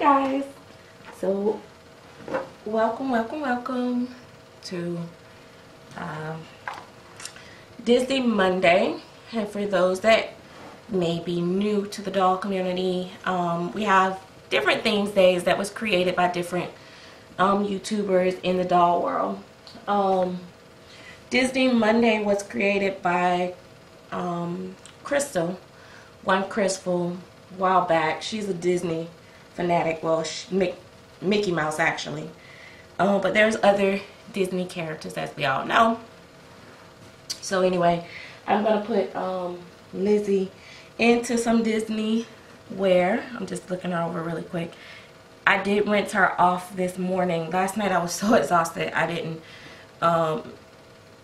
guys, so welcome to Disney Monday. And for those that may be new to the doll community, we have different themes days that was created by different YouTubers in the doll world. Disney Monday was created by Crystal, one Crystal, a while back. She's a Disney fanatic. Well, Mickey Mouse actually, but there's other Disney characters, as we all know. So anyway, I'm gonna put Lizzie into some Disney wear. I'm just looking her over really quick. I did rinse her off this morning. Last night I was so exhausted I didn't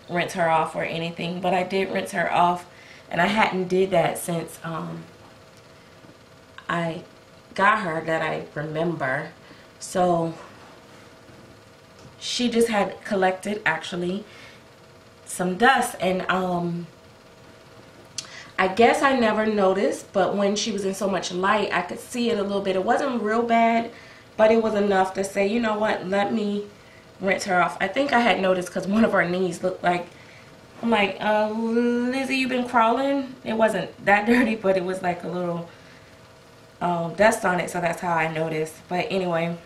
rinse her off or anything, but I did rinse her off, and I hadn't did that since I got her, that I remember. So she just had collected actually some dust, and I guess I never noticed, but when she was in so much light I could see it a little bit. It wasn't real bad, but it was enough to say, you know what, let me rinse her off. I think I had noticed because one of her knees looked like, I'm like, Lizzie, you been crawling? It wasn't that dirty, but it was like a little dust on it, so that's how I noticed. But anyway,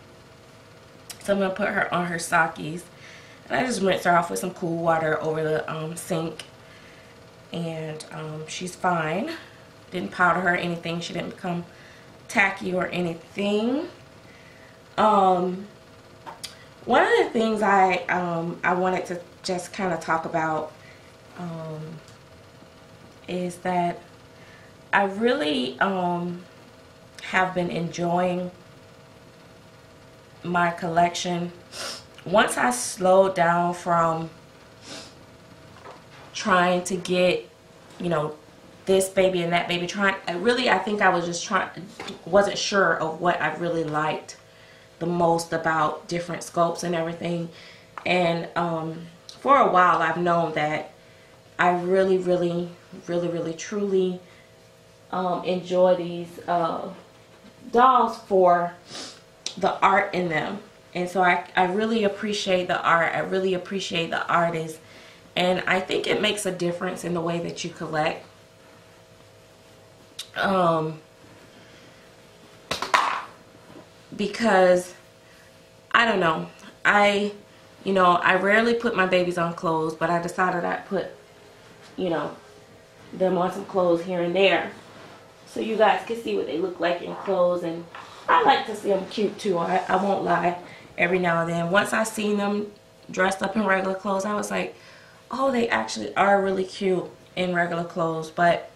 so I'm gonna put her on her sockies, and I just rinsed her off with some cool water over the sink, and she's fine. Didn't powder her or anything. She didn't become tacky or anything. One of the things I wanted to just kind of talk about is that I really have been enjoying my collection. Once I slowed down from trying to get, you know, this baby and that baby, I think I was just wasn't sure of what I really liked the most about different sculpts and everything. And for a while I've known that I really truly enjoy these dolls for the art in them. And so I really appreciate the art. I really appreciate the artist, and I think it makes a difference in the way that you collect. Because I don't know, I rarely put my babies on clothes, but I decided I'd put, you know, them on some clothes here and there, so you guys can see what they look like in clothes. And I like to see them cute too, I won't lie. Every now and then, once I seen them dressed up in regular clothes, I was like, oh, they actually are really cute in regular clothes. But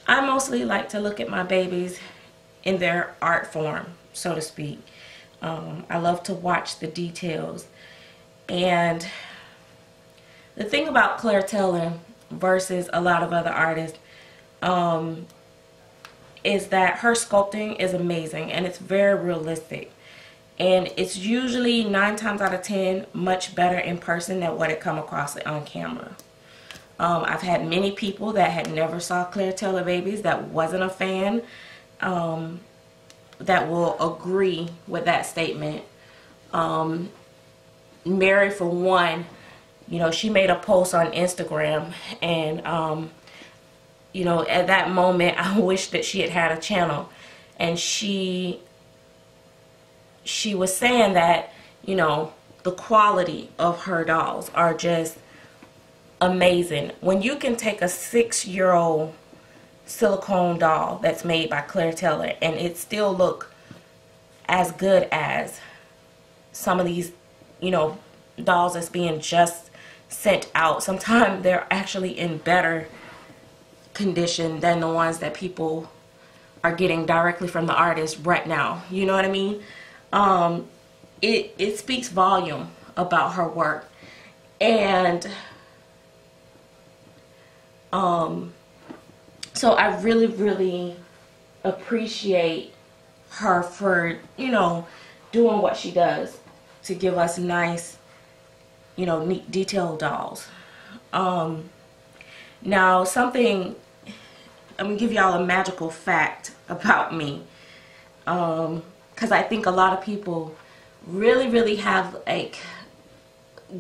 I mostly like to look at my babies in their art form, so to speak. I love to watch the details. And the thing about Claire Taylor versus a lot of other artists is that her sculpting is amazing, and it's very realistic, and it's usually 9 times out of 10 much better in person than what it come across on camera. I've had many people that had never saw Claire Taylor babies that wasn't a fan that will agree with that statement. Mary, for one, you know, she made a post on Instagram, and you know, at that moment I wish that she had a channel, and she was saying that, you know, the quality of her dolls are just amazing. When you can take a 6-year-old silicone doll that's made by Claire Taylor and it still look as good as some of these, you know, dolls that's being just sent out. Sometimes they're actually in better condition than the ones that people are getting directly from the artist right now. You know what I mean? It speaks volume about her work. And so I really appreciate her for, you know, doing what she does to give us nice, you know, neat detailed dolls. Now, something, I'm gonna give y'all a magical fact about me. because I think a lot of people really have like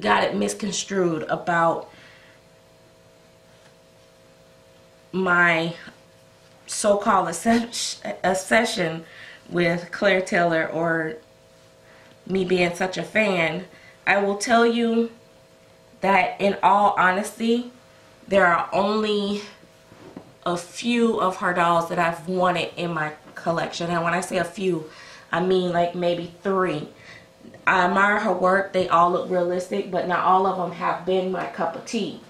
got it misconstrued about my so-called obsession with Claire Taylor, or me being such a fan. I will tell you that in all honesty, there are only a few of her dolls that I've wanted in my collection. And when I say a few, I mean like maybe 3. I admire her work. They all look realistic, but not all of them have been my cup of tea.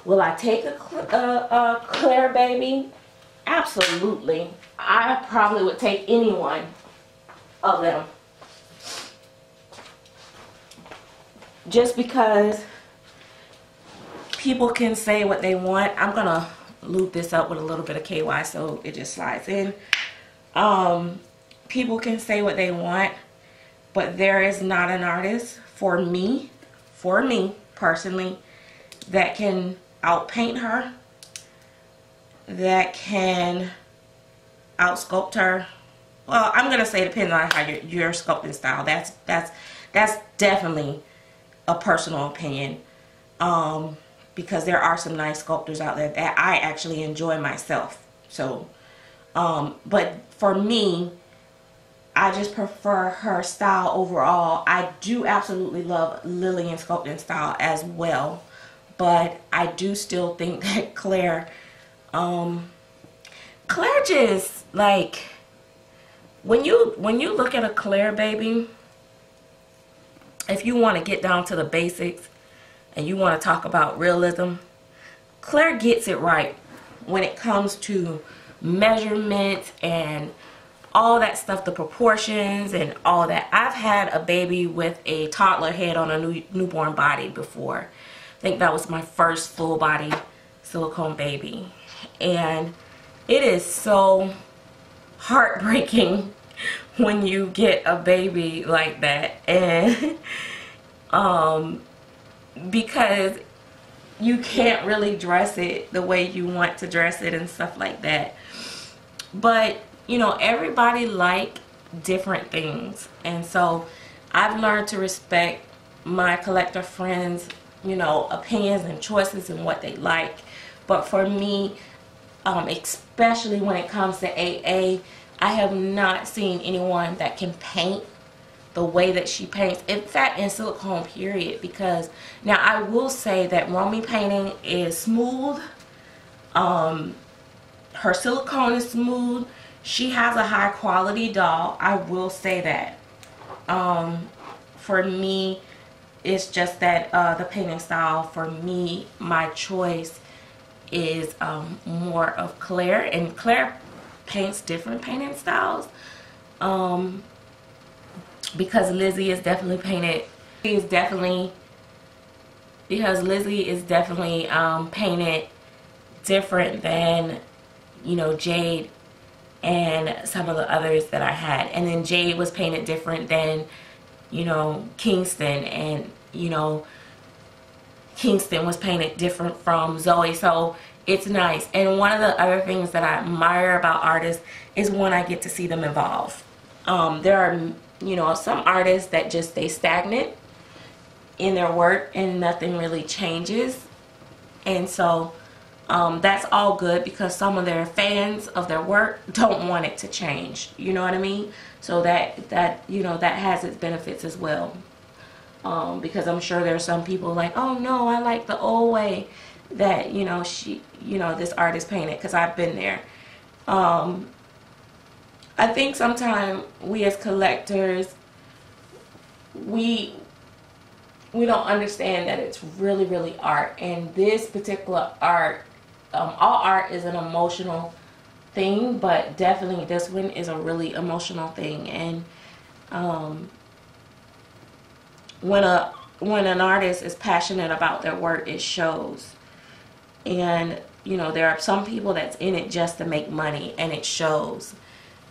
Will I take a Claire baby? Absolutely. I probably would take any one of them. Just because people can say what they want. I'm going to lube this up with a little bit of KY so it just slides in. People can say what they want, but there is not an artist for me personally, that can outpaint her, that can outsculpt her. Well, I'm gonna say it depends on how your sculpting style. That's definitely a personal opinion, because there are some nice sculptors out there that I actually enjoy myself. So, but for me, I just prefer her style overall. I do absolutely love Lillian's sculpting style as well, but I do still think that Claire just like, when you look at a Claire baby, if you want to get down to the basics and you want to talk about realism, Claire gets it right when it comes to measurements and all that stuff, the proportions and all that. I've had a baby with a toddler head on a newborn body before. I think that was my first full body silicone baby, and it is so heartbreaking when you get a baby like that, and because you can't really dress it the way you want to dress it and stuff like that. But you know, everybody like different things, and so I've learned to respect my collector friends, you know, opinions and choices and what they like. But for me, especially when it comes to AA, I have not seen anyone that can paint the way that she paints. In fact, in silicone, period. Because now I will say that Romy painting is smooth. Her silicone is smooth. She has a high quality doll. I will say that. For me, it's just that the painting style, for me, my choice is more of Claire. And Claire paints different painting styles, because Lizzie is definitely painted. Lizzie is definitely painted different than, you know, Jade and some of the others that I had. And then Jade was painted different than, you know, Kingston, and you know, Kingston was painted different from Zoe. So it's nice. And one of the other things that I admire about artists is when I get to see them evolve. There are, you know, some artists that just stay stagnant in their work and nothing really changes, and so that's all good, because some of their fans of their work don't want it to change, you know what I mean? So that you know, that has its benefits as well, because I'm sure there are some people like, oh no, I like the old way that, you know, this artist painted, because I've been there. I think sometimes we as collectors, we don't understand that it's really art. And this particular art, all art is an emotional thing, but definitely this one is a really emotional thing. And when an artist is passionate about their work, it shows. And you know, there are some people that's in it just to make money, and it shows.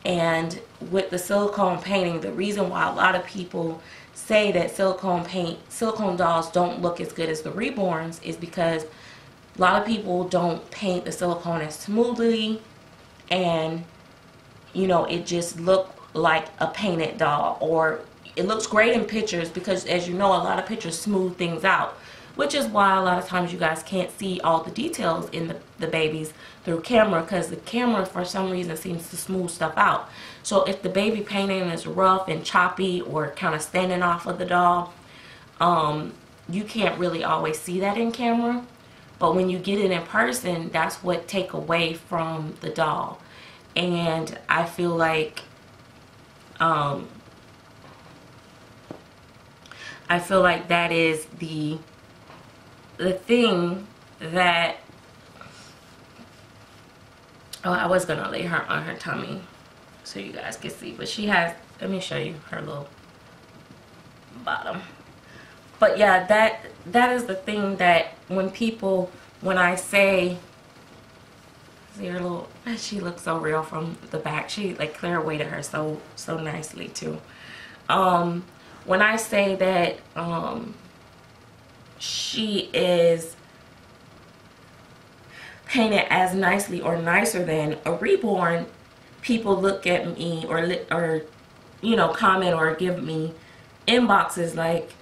And with the silicone painting, the reason why a lot of people say that silicone dolls don't look as good as the reborns is because a lot of people don't paint the silicone as smoothly, and you know, it just looked like a painted doll. Or it looks great in pictures because, as you know, a lot of pictures smooth things out, which is why a lot of times you guys can't see all the details in the babies through camera, because the camera for some reason seems to smooth stuff out. So if the baby painting is rough and choppy or kind of standing off of the doll, you can't really always see that in camera. But when you get it in person, that's what take away from the doll. And I feel like that is the thing that, oh, I was gonna lay her on her tummy so you guys can see, but she has, let me show you her little bottom. But yeah, that is the thing that when I say, see her little, she looks so real from the back. She, like, Claire weighted her so nicely too. When I say that she is painted as nicely or nicer than a reborn, people look at me or you know, comment or give me inboxes like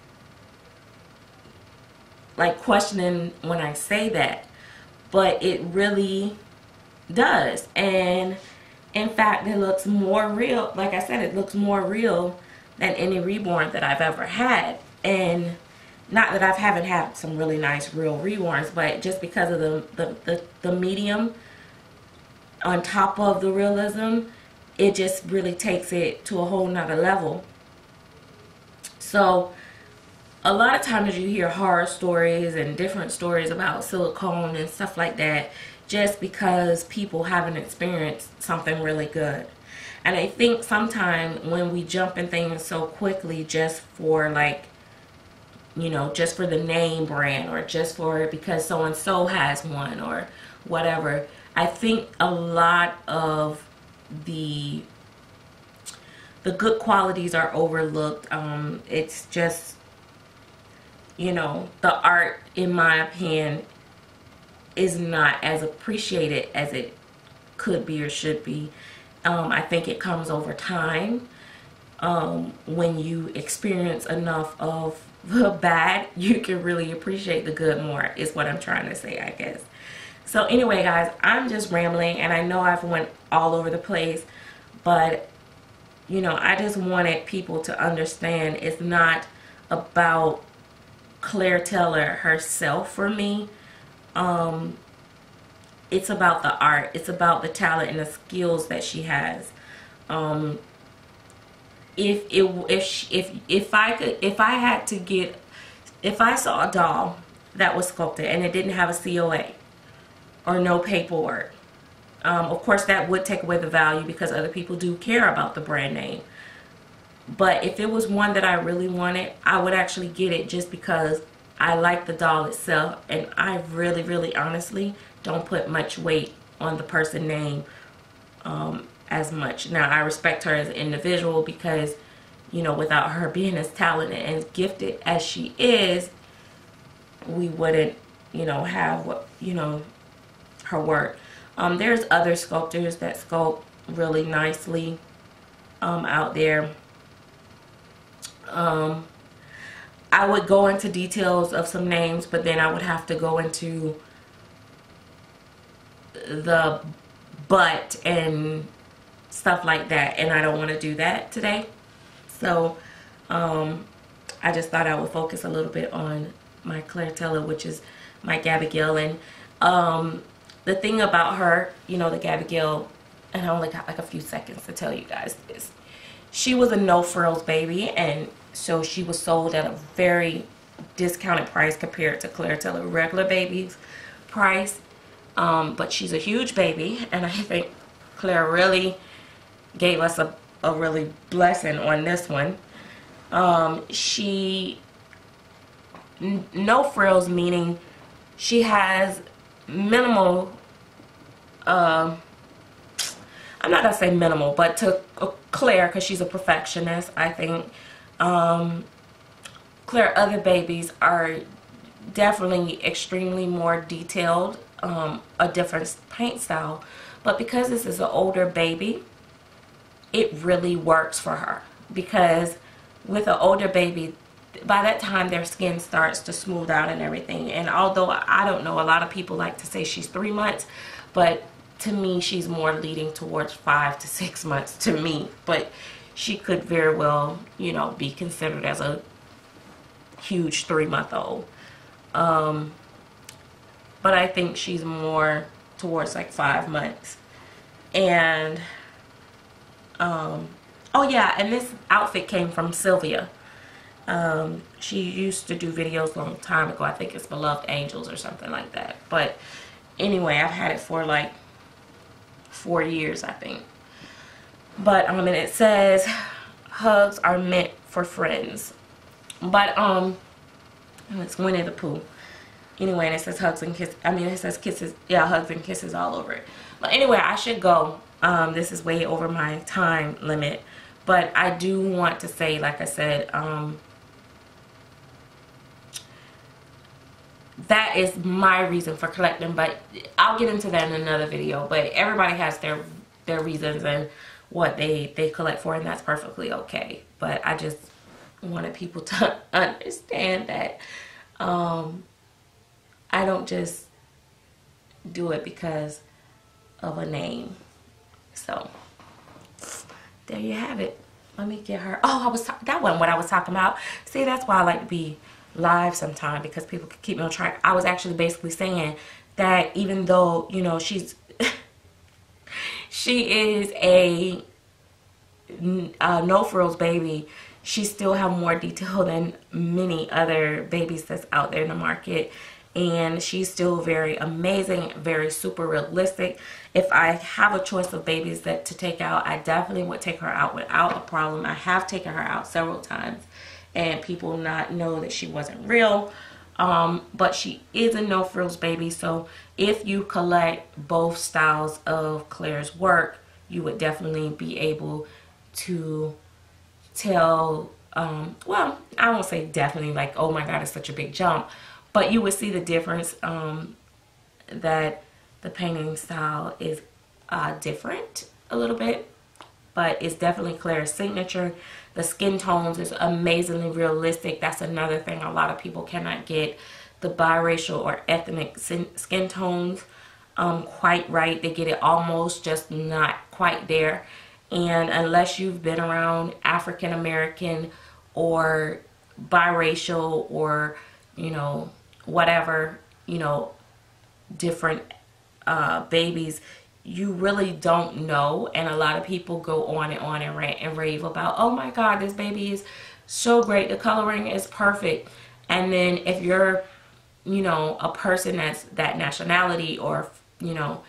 questioning when I say that, but it really does. And in fact, it looks more real. Like I said, it looks more real than any reborn that I've ever had. And not that I haven't had some really nice real reborns, but just because of the medium on top of the realism, it just really takes it to a whole nother level. So a lot of times you hear horror stories and different stories about silicone and stuff like that just because people haven't experienced something really good. And I think sometimes when we jump in things so quickly just for, like, you know, just for the name brand, or just for because so and so has one or whatever, I think a lot of the good qualities are overlooked. It's just, you know, the art, in my opinion, is not as appreciated as it could be or should be. I think it comes over time. When you experience enough of the bad, you can really appreciate the good more, is what I'm trying to say, I guess. So anyway, guys, I'm just rambling, and I know I've went all over the place, but, you know, I just wanted people to understand it's not about Claire Taylor herself for me. It's about the art. It's about the talent and the skills that she has. If I saw a doll that was sculpted and it didn't have a COA or no paperwork, of course that would take away the value because other people do care about the brand name. But if it was one that I really wanted, I would actually get it just because I like the doll itself, and I really, really honestly don't put much weight on the person name as much. Now, I respect her as an individual because, you know, without her being as talented and gifted as she is, we wouldn't, you know, have what, you know, her work. There's other sculptors that sculpt really nicely out there. I would go into details of some names, but then I would have to go into the butt and stuff like that, and I don't want to do that today. So I just thought I would focus a little bit on my Claire Taylor, which is my Gabigail. And the thing about her, you know, the Gabigail, and I only got like a few seconds to tell you guys this. She was a no frills baby, and so she was sold at a very discounted price compared to Claire Taylor regular baby's price. But she's a huge baby, and I think Claire really gave us a really blessing on this one. She no frills, meaning she has minimal, I'm not gonna say minimal, but to Claire, because she's a perfectionist, I think Claire other babies are definitely extremely more detailed, a different paint style. But because this is an older baby, it really works for her, because with an older baby, by that time their skin starts to smooth out and everything. And although I don't know, a lot of people like to say she's 3 months, but to me she's more leading towards 5 to 6 months to me. But she could very well, you know, be considered as a huge 3-month-old. But I think she's more towards like 5 months. And oh yeah, and this outfit came from Sylvia. She used to do videos a long time ago. I think it's Beloved Angels or something like that. But anyway, I've had it for like 4 years, I think. But and it says hugs are meant for friends. But it's Winnie the Pooh. Anyway, and it says hugs and kisses. I mean, it says kisses. Yeah, hugs and kisses all over it. But anyway, I should go. This is way over my time limit. But I do want to say, like I said, that is my reason for collecting. But I'll get into that in another video. But everybody has their reasons and what they collect for, and that's perfectly okay. But I just wanted people to understand that I don't just do it because of a name. So there you have it. Let me get her. Oh, that wasn't what I was talking about. See, that's why I like to be live sometime, because people can keep me on track. I was actually basically saying that even though, you know, she is a no frills baby, she still have more detail than many other babies that's out there in the market. And she's still very amazing, very super realistic. If I have a choice of babies to take out, I definitely would take her out without a problem. I have taken her out several times, and people not know that she wasn't real. But she is a no frills baby. So if you collect both styles of Claire's work, you would definitely be able to tell, well, I won't say definitely like, oh my God, it's such a big jump. But you would see the difference, that the painting style is different a little bit. But it's definitely Claire's signature. The skin tones is amazingly realistic. That's another thing a lot of people cannot get the biracial or ethnic skin tones quite right. They get it almost, just not quite there. And unless you've been around African American or biracial or, you know, whatever, you know, different babies, you really don't know. And a lot of people go on and rant and rave about, oh my God, this baby is so great, the coloring is perfect. And then if you're, you know, a person that's that nationality or, you know,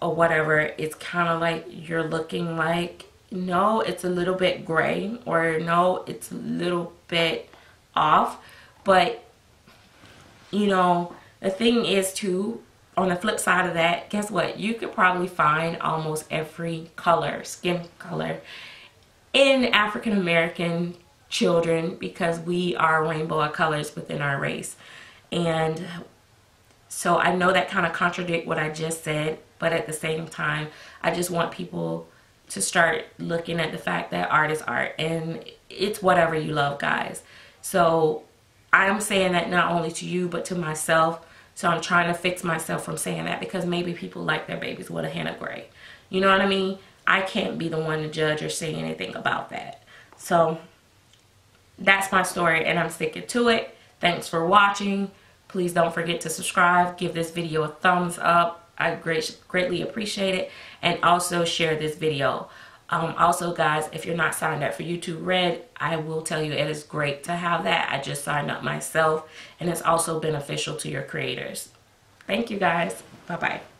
or whatever, it's kind of like you're looking like, no, it's a little bit gray, or no, it's a little bit off. But you know, the thing is too, on the flip side of that, guess what? You could probably find almost every color, skin color, in African American children, because we are rainbow of colors within our race. And so I know that kind of contradicts what I just said, but at the same time, I just want people to start looking at the fact that art is art, and it's whatever you love, guys. So I'm saying that not only to you, but to myself. So I'm trying to fix myself from saying that, because maybe people like their babies with a hint of gray. You know what I mean? I can't be the one to judge or say anything about that. So that's my story, and I'm sticking to it. Thanks for watching. Please don't forget to subscribe. Give this video a thumbs up. I greatly appreciate it. And also share this video. Also, guys, if you're not signed up for YouTube Red, I will tell you it is great to have that. I just signed up myself, and it's also beneficial to your creators. Thank you, guys. Bye-bye.